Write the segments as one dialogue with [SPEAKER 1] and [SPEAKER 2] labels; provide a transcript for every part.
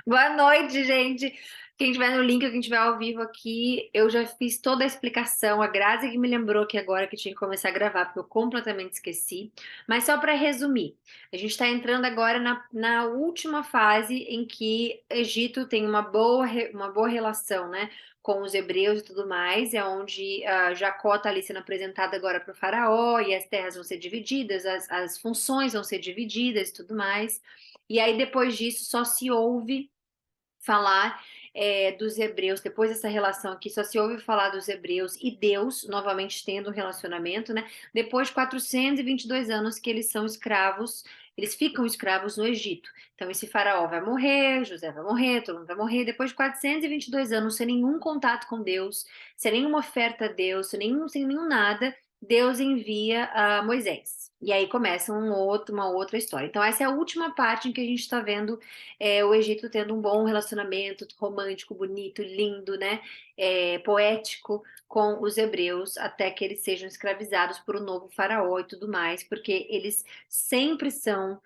[SPEAKER 1] Boa noite, gente. Quem tiver no link, quem tiver ao vivo aqui, eu já fiz toda a explicação. A Grazi que me lembrou que agora que tinha que começar a gravar, porque eu completamente esqueci. Mas só para resumir, a gente está entrando agora na última fase em que Egito tem uma boa relação, né, com os hebreus e tudo mais. É onde Jacó está ali sendo apresentado agora para o faraó e as terras vão ser divididas, as funções vão ser divididas e tudo mais. E aí, depois disso, só se ouve falar dos hebreus, depois dessa relação aqui, só se ouve falar dos hebreus e Deus novamente tendo um relacionamento, né? Depois de 422 anos que eles são escravos, eles ficam escravos no Egito. Então, esse faraó vai morrer, José vai morrer, todo mundo vai morrer. Depois de 422 anos, sem nenhum contato com Deus, sem nenhuma oferta a Deus, sem nenhum nada, Deus envia a Moisés. E aí começa uma outra história. Então, essa é a última parte em que a gente está vendo o Egito tendo um bom relacionamento romântico, bonito, lindo, né? Poético com os hebreus, até que eles sejam escravizados por um novo faraó e tudo mais, porque eles sempre são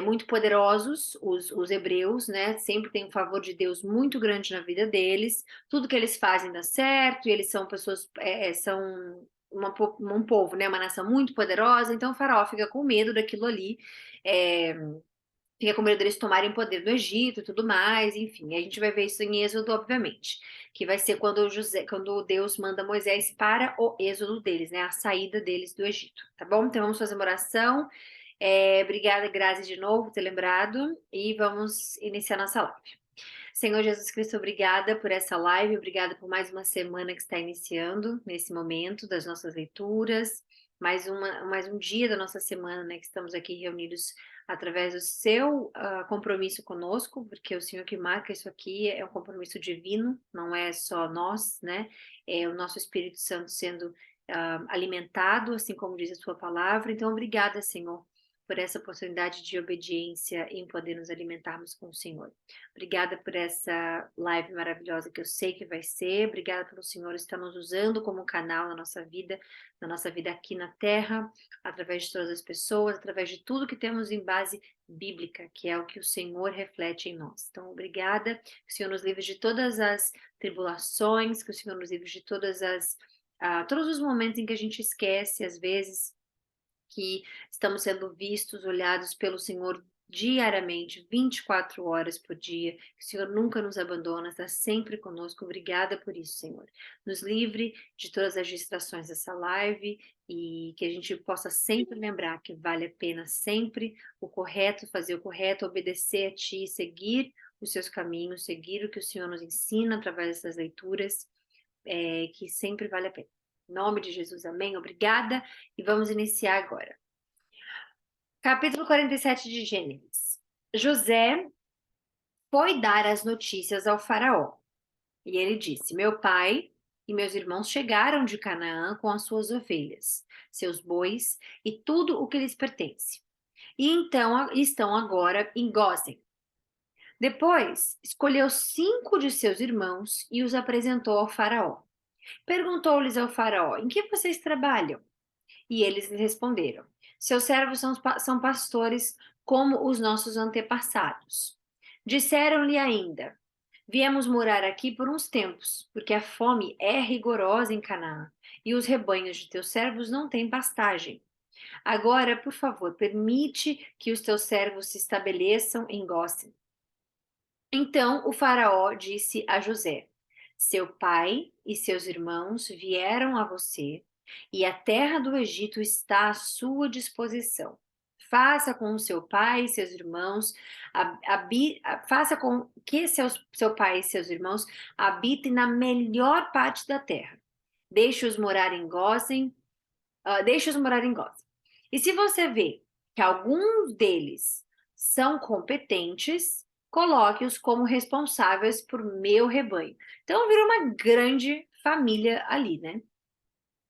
[SPEAKER 1] muito poderosos, os hebreus, né? Sempre tem um favor de Deus muito grande na vida deles, tudo que eles fazem dá certo, e eles são pessoas, são um povo, né? Uma nação muito poderosa, então o faraó fica com medo daquilo ali. É, Fica com medo deles tomarem poder no Egito e tudo mais, enfim. A gente vai ver isso em Êxodo, obviamente, que vai ser quando Deus manda Moisés para o êxodo deles, né? A saída deles do Egito, tá bom? Então vamos fazer uma oração. Obrigada, Grazi, de novo por ter lembrado, e vamos iniciar nossa live. Senhor Jesus Cristo, obrigada por essa live, obrigada por mais uma semana que está iniciando nesse momento das nossas leituras, mais um dia da nossa semana, né, que estamos aqui reunidos através do seu compromisso conosco, porque o Senhor que marca isso aqui é um compromisso divino, não é só nós, né, é o nosso Espírito Santo sendo alimentado, assim como diz a sua palavra. Então, obrigada, Senhor, por essa oportunidade de obediência em poder nos alimentarmos com o Senhor. Obrigada por essa live maravilhosa que eu sei que vai ser. Obrigada pelo Senhor estar nos usando como canal na nossa vida aqui na Terra, através de todas as pessoas, através de tudo que temos em base bíblica, que é o que o Senhor reflete em nós. Então, obrigada. Que o Senhor nos livre de todas as tribulações, que o Senhor nos livre de todos os momentos em que a gente esquece, às vezes, que estamos sendo vistos, olhados pelo Senhor diariamente, 24 horas por dia, que o Senhor nunca nos abandona, está sempre conosco. Obrigada por isso, Senhor. Nos livre de todas as distrações dessa live e que a gente possa sempre lembrar que vale a pena sempre o correto, fazer o correto, obedecer a Ti, seguir os seus caminhos, seguir o que o Senhor nos ensina através dessas leituras, que sempre vale a pena. Em nome de Jesus, amém. Obrigada. E vamos iniciar agora. Capítulo 47 de Gênesis. José foi dar as notícias ao faraó. E ele disse: Meu pai e meus irmãos chegaram de Canaã com as suas ovelhas, seus bois e tudo o que lhes pertence. E então estão agora em Gósen. Depois, escolheu 5 de seus irmãos e os apresentou ao faraó. Perguntou-lhes ao faraó: Em que vocês trabalham? E eles lhe responderam: Seus servos são pastores como os nossos antepassados. Disseram-lhe ainda: Viemos morar aqui por uns tempos, porque a fome é rigorosa em Canaã, e os rebanhos de teus servos não têm pastagem. Agora, por favor, permite que os teus servos se estabeleçam em Gósen. Então o faraó disse a José: Seu pai e seus irmãos vieram a você, e a terra do Egito está à sua disposição. Faça com o seu pai e seus irmãos, faça com que seu pai e seus irmãos habitem na melhor parte da terra. Deixe-os morar em Gósen, deixe-os morar em Gósen. E se você vê que alguns deles são competentes, coloque-os como responsáveis por meu rebanho. Então virou uma grande família ali, né?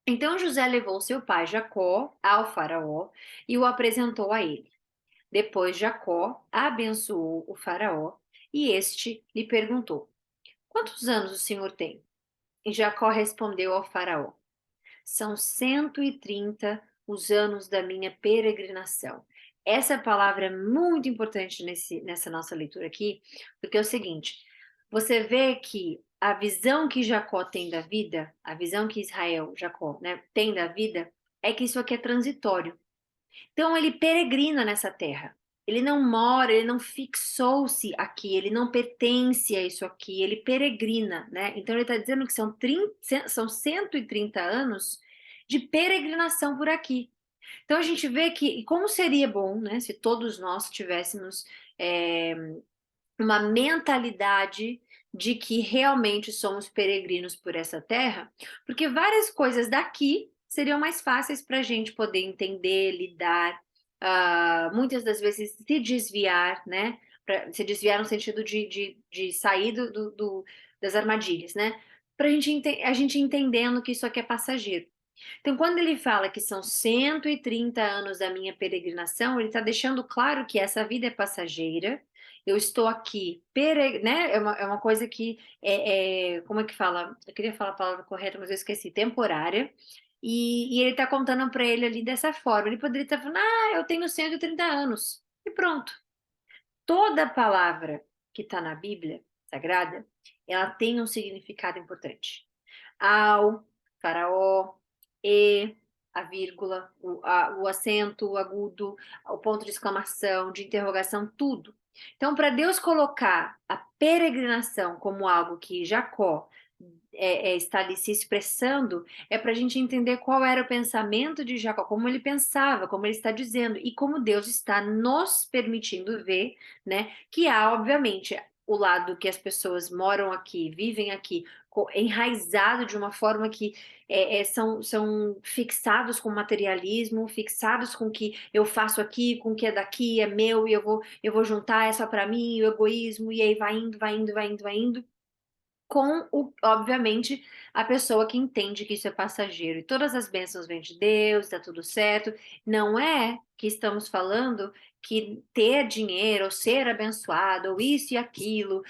[SPEAKER 1] Então José levou seu pai Jacó ao faraó e o apresentou a ele. Depois Jacó abençoou o faraó e este lhe perguntou: Quantos anos o senhor tem? E Jacó respondeu ao faraó: São 130 os anos da minha peregrinação, essa palavra é muito importante nessa nossa leitura aqui, porque é o seguinte, você vê que a visão que Jacó tem da vida, a visão que Israel, Jacó, né, tem da vida, é que isso aqui é transitório. Então ele peregrina nessa terra. Ele não mora, ele não fixou-se aqui, ele não pertence a isso aqui, ele peregrina, né? Então ele está dizendo que são 130 anos de peregrinação por aqui. Então a gente vê que como seria bom, né, se todos nós tivéssemos é, uma mentalidade de que realmente somos peregrinos por essa terra, porque várias coisas daqui seriam mais fáceis para a gente poder entender, lidar, muitas das vezes se desviar, né? Se desviar no sentido de sair das armadilhas, né? Para a gente entendendo que isso aqui é passageiro. Então, quando ele fala que são 130 anos da minha peregrinação, ele está deixando claro que essa vida é passageira. Eu estou aqui, né? É uma coisa que como é que fala? Eu queria falar a palavra correta, mas eu esqueci, temporária. E ele está contando para ele ali dessa forma. Ele poderia estar falando, eu tenho 130 anos. E pronto. Toda palavra que está na Bíblia Sagrada, ela tem um significado importante. Ao, faraó, e, a vírgula, o acento, o agudo, o ponto de exclamação, de interrogação, tudo. Então, para Deus colocar a peregrinação como algo que Jacó está ali se expressando, é para a gente entender qual era o pensamento de Jacó, como ele pensava, como ele está dizendo, e como Deus está nos permitindo ver, né? Que há, obviamente, o lado que as pessoas moram aqui, vivem aqui, enraizado de uma forma que são fixados com materialismo, fixados com o que eu faço aqui, com o que é daqui, é meu, e eu vou juntar, é só para mim, o egoísmo, e aí vai indo, vai indo, vai indo, vai indo com obviamente, a pessoa que entende que isso é passageiro e todas as bênçãos vêm de Deus, está tudo certo. Não é que estamos falando que ter dinheiro, ou ser abençoado, ou isso e aquilo,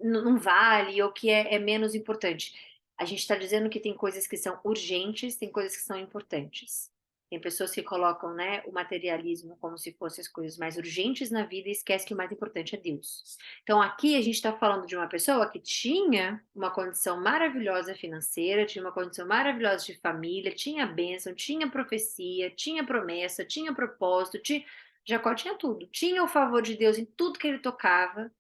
[SPEAKER 1] não vale, ou que é menos importante. A gente está dizendo que tem coisas que são urgentes, tem coisas que são importantes. Tem pessoas que colocam, né, o materialismo como se fossem as coisas mais urgentes na vida e esquece que o mais importante é Deus. Então, aqui a gente está falando de uma pessoa que tinha uma condição maravilhosa financeira, tinha uma condição maravilhosa de família, tinha bênção, tinha profecia, tinha promessa, tinha propósito, Jacó tinha tudo. Tinha o favor de Deus em tudo que ele tocava,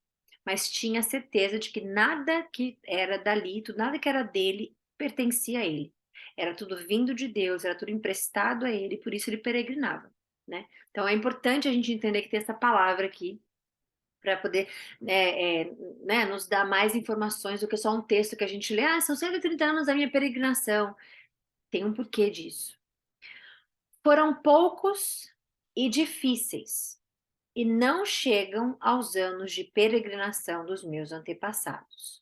[SPEAKER 1] mas tinha certeza de que nada que era dali, tudo, nada que era dele, pertencia a ele. Era tudo vindo de Deus, era tudo emprestado a ele, por isso ele peregrinava, né? Então é importante a gente entender que tem essa palavra aqui para poder né, nos dar mais informações do que só um texto que a gente lê. São 130 anos da minha peregrinação. Tem um porquê disso. Foram poucos e difíceis, e não chegam aos anos de peregrinação dos meus antepassados.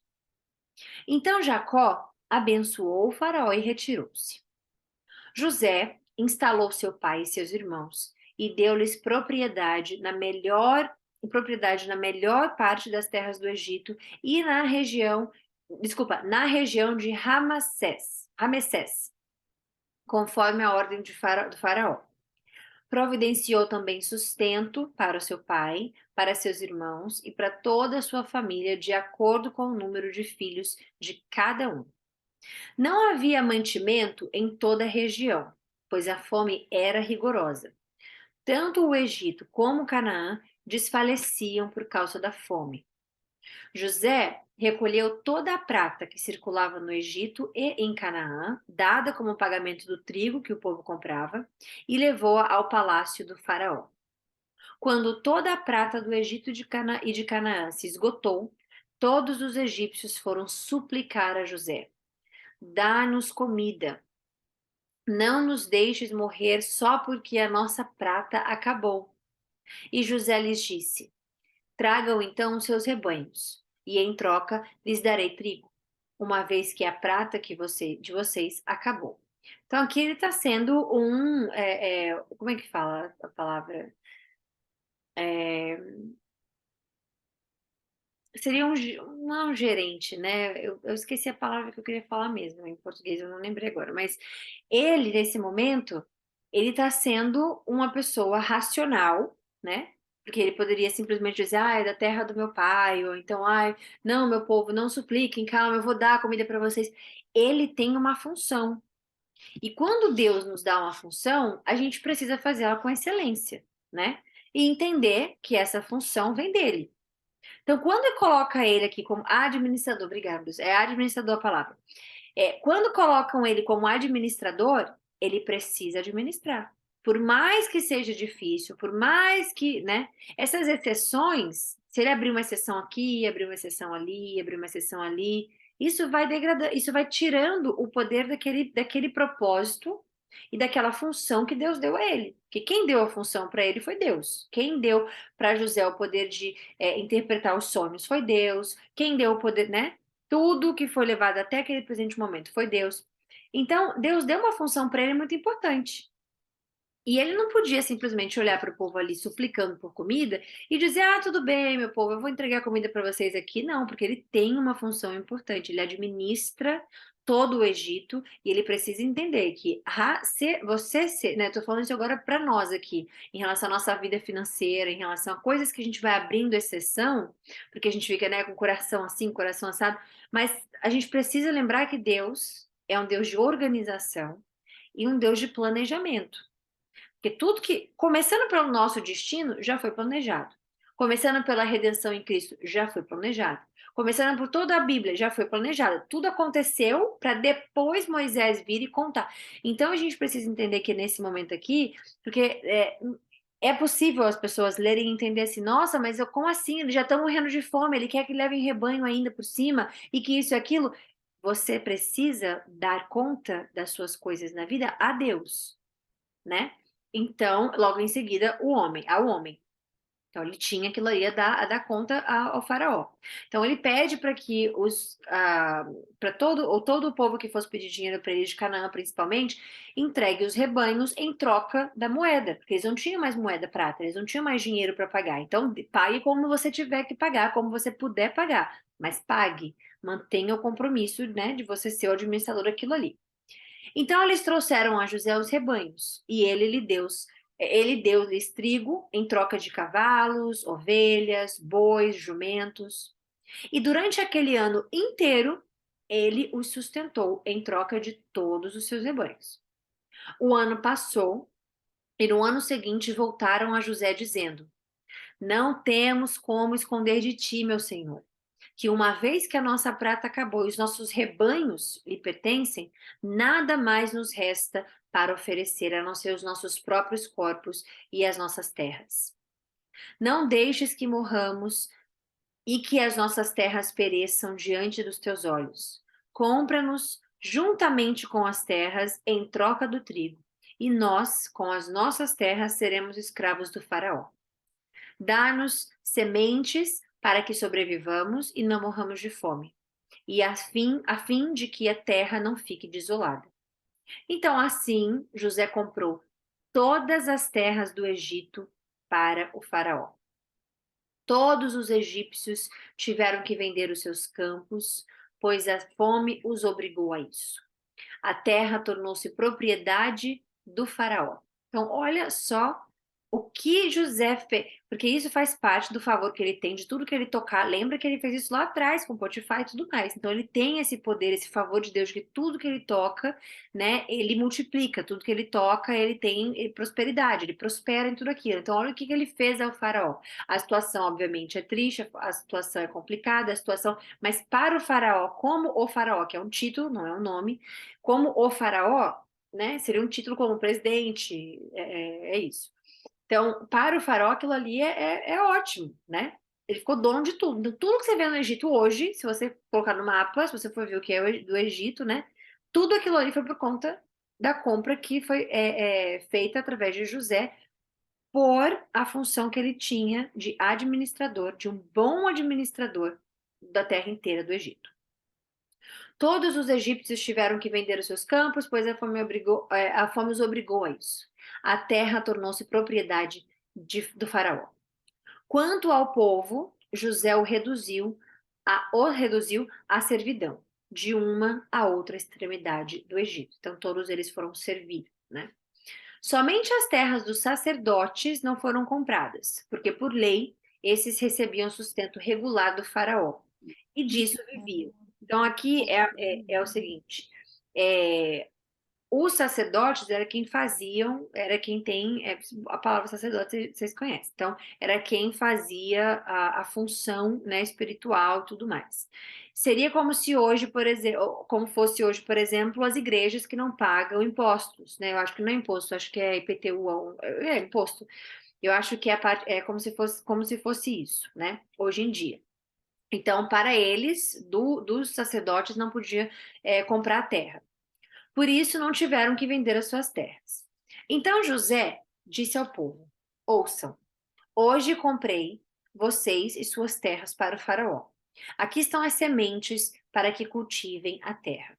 [SPEAKER 1] Então Jacó abençoou o faraó e retirou-se. José instalou seu pai e seus irmãos e deu-lhes propriedade na melhor parte das terras do Egito e na região de Ramessés, conforme a ordem do faraó. Providenciou também sustento para o seu pai, para seus irmãos e para toda a sua família, de acordo com o número de filhos de cada um. Não havia mantimento em toda a região, pois a fome era rigorosa. Tanto o Egito como Canaã desfaleciam por causa da fome. José recolheu toda a prata que circulava no Egito e em Canaã, dada como pagamento do trigo que o povo comprava, e levou-a ao palácio do faraó. Quando toda a prata do Egito e de Canaã se esgotou, todos os egípcios foram suplicar a José: dá-nos comida, não nos deixes morrer só porque a nossa prata acabou. E José lhes disse: tragam então os seus rebanhos, e em troca lhes darei trigo, uma vez que a prata de vocês acabou. Então aqui ele está sendo como é que fala a palavra? É, seria não é um gerente, né? Eu esqueci a palavra que eu queria falar mesmo, em português eu não lembrei agora, mas ele, nesse momento, ele está sendo uma pessoa racional, né? Porque ele poderia simplesmente dizer, ah, é da terra do meu pai, ou então, ai, não, meu povo, não supliquem, calma, eu vou dar comida para vocês. Ele tem uma função. E quando Deus nos dá uma função, a gente precisa fazê-la com excelência, né? E entender que essa função vem dele. Então, quando coloca ele aqui como administrador, obrigado, Deus, é administrador a palavra. Quando colocam ele como administrador, ele precisa administrar. Por mais que seja difícil, por mais que, né? Essas exceções, se ele abrir uma exceção aqui, abrir uma exceção ali, abrir uma exceção ali, isso vai degradando, isso vai tirando o poder daquele propósito e daquela função que Deus deu a ele. Porque quem deu a função para ele foi Deus. Quem deu para José o poder de interpretar os sonhos foi Deus. Quem deu o poder, né? Tudo que foi levado até aquele presente momento foi Deus. Então, Deus deu uma função para ele muito importante. E ele não podia simplesmente olhar para o povo ali suplicando por comida e dizer: Ah, tudo bem, meu povo, eu vou entregar comida para vocês aqui. Não, porque ele tem uma função importante. Ele administra todo o Egito e ele precisa entender que né? Estou falando isso agora para nós aqui, em relação à nossa vida financeira, em relação a coisas que a gente vai abrindo exceção, porque a gente fica, né, com o coração assim, coração assado. Mas a gente precisa lembrar que Deus é um Deus de organização e um Deus de planejamento. Porque tudo que, começando pelo nosso destino, já foi planejado. Começando pela redenção em Cristo, já foi planejado. Começando por toda a Bíblia, já foi planejado. Tudo aconteceu para depois Moisés vir e contar. Então a gente precisa entender que nesse momento aqui, porque é possível as pessoas lerem e entender assim, nossa, mas como assim? Eles já estão morrendo de fome, ele quer que levem rebanho ainda por cima, e que isso e aquilo. Você precisa dar conta das suas coisas na vida a Deus, né? Então, logo em seguida, ao homem. Então, ele tinha aquilo aí a dar conta ao faraó. Então, ele pede para que para todo o povo que fosse pedir dinheiro para ele de Canaã, principalmente, entregue os rebanhos em troca da moeda, porque eles não tinham mais moeda prata, eles não tinham mais dinheiro para pagar. Então, pague como você tiver que pagar, como você puder pagar, mas pague, mantenha o compromisso, né, de você ser o administrador daquilo ali. Então eles trouxeram a José os rebanhos, e ele deu-lhes trigo em troca de cavalos, ovelhas, bois, jumentos. E durante aquele ano inteiro, ele os sustentou em troca de todos os seus rebanhos. O ano passou, e no ano seguinte voltaram a José dizendo: Não temos como esconder de ti, meu senhor, que uma vez que a nossa prata acabou e os nossos rebanhos lhe pertencem, nada mais nos resta para oferecer a não ser os nossos próprios corpos e as nossas terras. Não deixes que morramos e que as nossas terras pereçam diante dos teus olhos. Compra-nos juntamente com as terras em troca do trigo, e nós, com as nossas terras, seremos escravos do Faraó. Dá-nos sementes para que sobrevivamos e não morramos de fome, e a fim de que a terra não fique desolada. Então, assim, José comprou todas as terras do Egito para o faraó. Todos os egípcios tiveram que vender os seus campos, pois a fome os obrigou a isso. A terra tornou-se propriedade do faraó. Então, olha só o que José fez, porque isso faz parte do favor que ele tem de tudo que ele tocar. Lembra que ele fez isso lá atrás com Potifar e tudo mais. Então, ele tem esse poder, esse favor de Deus, que tudo que ele toca, né, ele multiplica. Tudo que ele toca, ele tem prosperidade, ele prospera em tudo aquilo. Então, olha o que ele fez ao faraó. A situação, obviamente, é triste, a situação é complicada, a situação, mas para o faraó, como o faraó, que é um título, não é um nome, como o faraó, né, seria um título como presidente, é isso. Então, para o faraó, aquilo ali é ótimo, né? Ele ficou dono de tudo. Então, tudo que você vê no Egito hoje, se você colocar no mapa, se você for ver o que é do Egito, né? Tudo aquilo ali foi por conta da compra que foi feita através de José por a função que ele tinha de administrador, de um bom administrador da terra inteira do Egito. Todos os egípcios tiveram que vender os seus campos, pois a fome os obrigou a isso. A terra tornou-se propriedade do faraó. Quanto ao povo, José o reduziu à servidão, de uma a outra extremidade do Egito. Então todos eles foram servir, né? Somente as terras dos sacerdotes não foram compradas, porque por lei esses recebiam sustento regular do faraó e disso viviam. Então aqui é o seguinte: é, os sacerdotes era quem faziam, era quem tem, a palavra sacerdote vocês conhecem, então era quem fazia a função, né, espiritual e tudo mais. Seria como se hoje, por exemplo, como fosse hoje, por exemplo, as igrejas que não pagam impostos, né? Eu acho que não é imposto, acho que é IPTU, é imposto. Eu acho que é, é como se fosse isso, né? Hoje em dia. Então, para eles, dos sacerdotes não podia comprar a terra. Por isso não tiveram que vender as suas terras. Então José disse ao povo: Ouçam, hoje comprei vocês e suas terras para o faraó. Aqui estão as sementes para que cultivem a terra.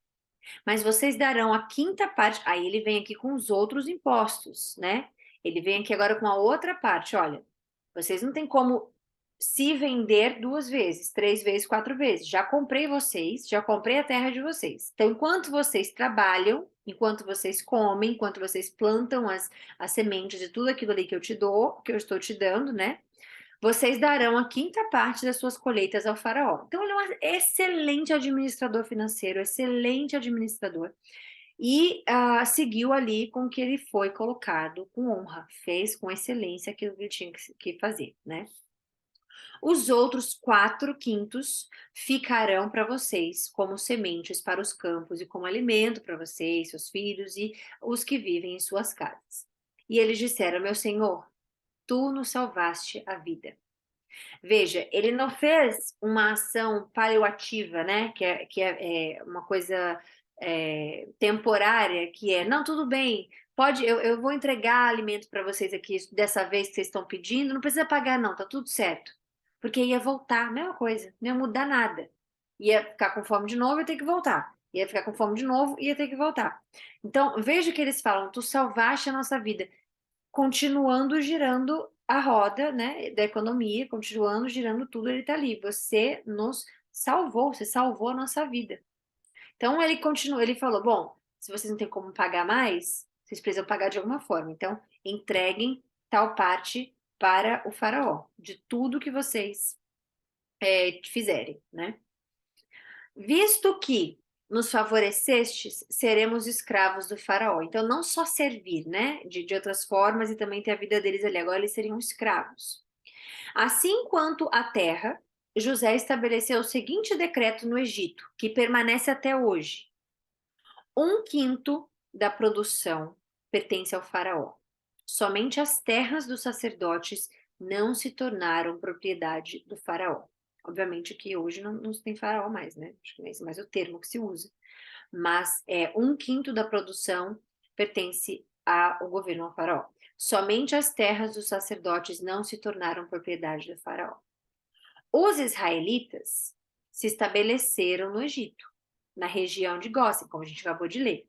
[SPEAKER 1] Mas vocês darão a quinta parte. Aí ele vem aqui com os outros impostos, né? Ele vem aqui agora com a outra parte. Olha, vocês não têm como se vender duas vezes, três vezes, quatro vezes. Já comprei vocês, já comprei a terra de vocês. Então, enquanto vocês trabalham, enquanto vocês comem, enquanto vocês plantam as sementes de tudo aquilo ali que eu te dou, que eu estou te dando, né? Vocês darão a quinta parte das suas colheitas ao faraó. Então, ele é um excelente administrador financeiro, excelente administrador. E seguiu ali com que ele foi colocado com honra, fez com excelência aquilo que ele tinha que fazer, né? Os outros quatro quintos ficarão para vocês como sementes para os campos e como alimento para vocês, seus filhos e os que vivem em suas casas. E eles disseram: Meu senhor, tu nos salvaste a vida. Veja, ele não fez uma ação paliativa, né? Que é uma coisa temporária, que é, não, tudo bem, pode, eu vou entregar alimento para vocês aqui dessa vez que vocês estão pedindo, não precisa pagar, não, tá tudo certo. Porque ia voltar, mesma coisa, não ia mudar nada. Ia ficar com fome de novo, ia ter que voltar. Ia ficar com fome de novo, ia ter que voltar. Então, veja que eles falam: tu salvaste a nossa vida, continuando girando a roda, né, da economia, continuando girando tudo, ele está ali. Você nos salvou, você salvou a nossa vida. Então ele continua, ele falou: bom, se vocês não têm como pagar mais, vocês precisam pagar de alguma forma. Então entreguem tal parte para o faraó, de tudo que vocês fizerem, né? Visto que nos favorecestes, seremos escravos do faraó. Então, não só servir, né? De outras formas e também ter a vida deles ali. Agora eles seriam escravos. Assim quanto a terra, José estabeleceu o seguinte decreto no Egito, que permanece até hoje: um quinto da produção pertence ao faraó. Somente as terras dos sacerdotes não se tornaram propriedade do faraó. Obviamente que hoje não se tem faraó mais, né? Acho que nem é mais o termo que se usa. Mas um quinto da produção pertence ao governo ao faraó. Somente as terras dos sacerdotes não se tornaram propriedade do faraó. Os israelitas se estabeleceram no Egito, na região de Gósen, como a gente acabou de ler.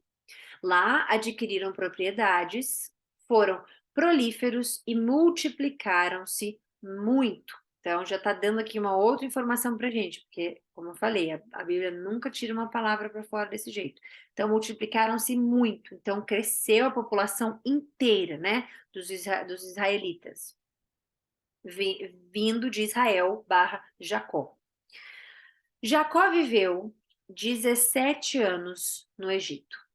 [SPEAKER 1] Lá adquiriram propriedades, foram prolíferos e multiplicaram-se muito. Então, já está dando aqui uma outra informação para a gente, porque, como eu falei, a Bíblia nunca tira uma palavra para fora desse jeito. Então, multiplicaram-se muito. Então, cresceu a população inteira, né, dos israelitas, vindo de Israel barra Jacó. Jacó viveu 17 anos no Egito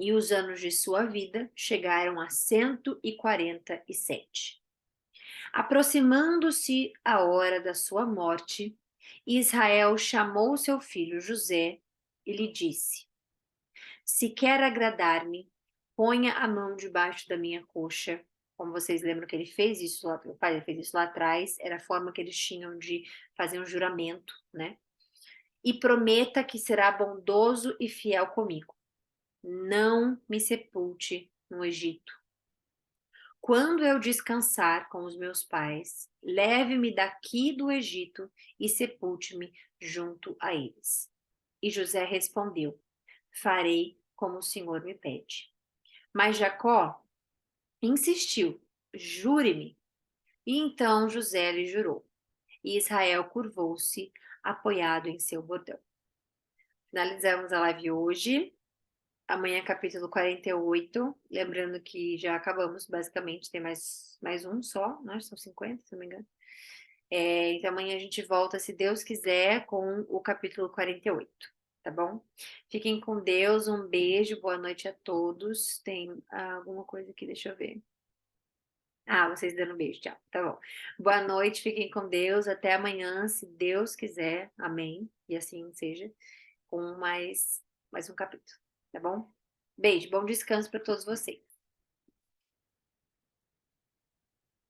[SPEAKER 1] e os anos de sua vida chegaram a 147. Aproximando-se a hora da sua morte, Israel chamou seu filho José e lhe disse: Se quer agradar-me, ponha a mão debaixo da minha coxa. Como vocês lembram que ele fez isso lá, o pai fez isso lá atrás, era a forma que eles tinham de fazer um juramento, né? E prometa que será bondoso e fiel comigo. Não me sepulte no Egito. Quando eu descansar com os meus pais, leve-me daqui do Egito e sepulte-me junto a eles. E José respondeu: Farei como o Senhor me pede. Mas Jacó insistiu: Jure-me. E então José lhe jurou. E Israel curvou-se, apoiado em seu bordão. Finalizamos a live hoje. Amanhã é capítulo 48. Lembrando que já acabamos, basicamente. Tem mais um só, né? São 50, se não me engano. Então amanhã a gente volta, se Deus quiser, com o capítulo 48, tá bom? Fiquem com Deus, um beijo, boa noite a todos. Tem alguma coisa aqui, deixa eu ver. Vocês dando um beijo, tchau. Tá bom. Boa noite, fiquem com Deus. Até amanhã, se Deus quiser. Amém. E assim seja, com mais um capítulo, tá bom? Beijo, bom descanso para todos vocês.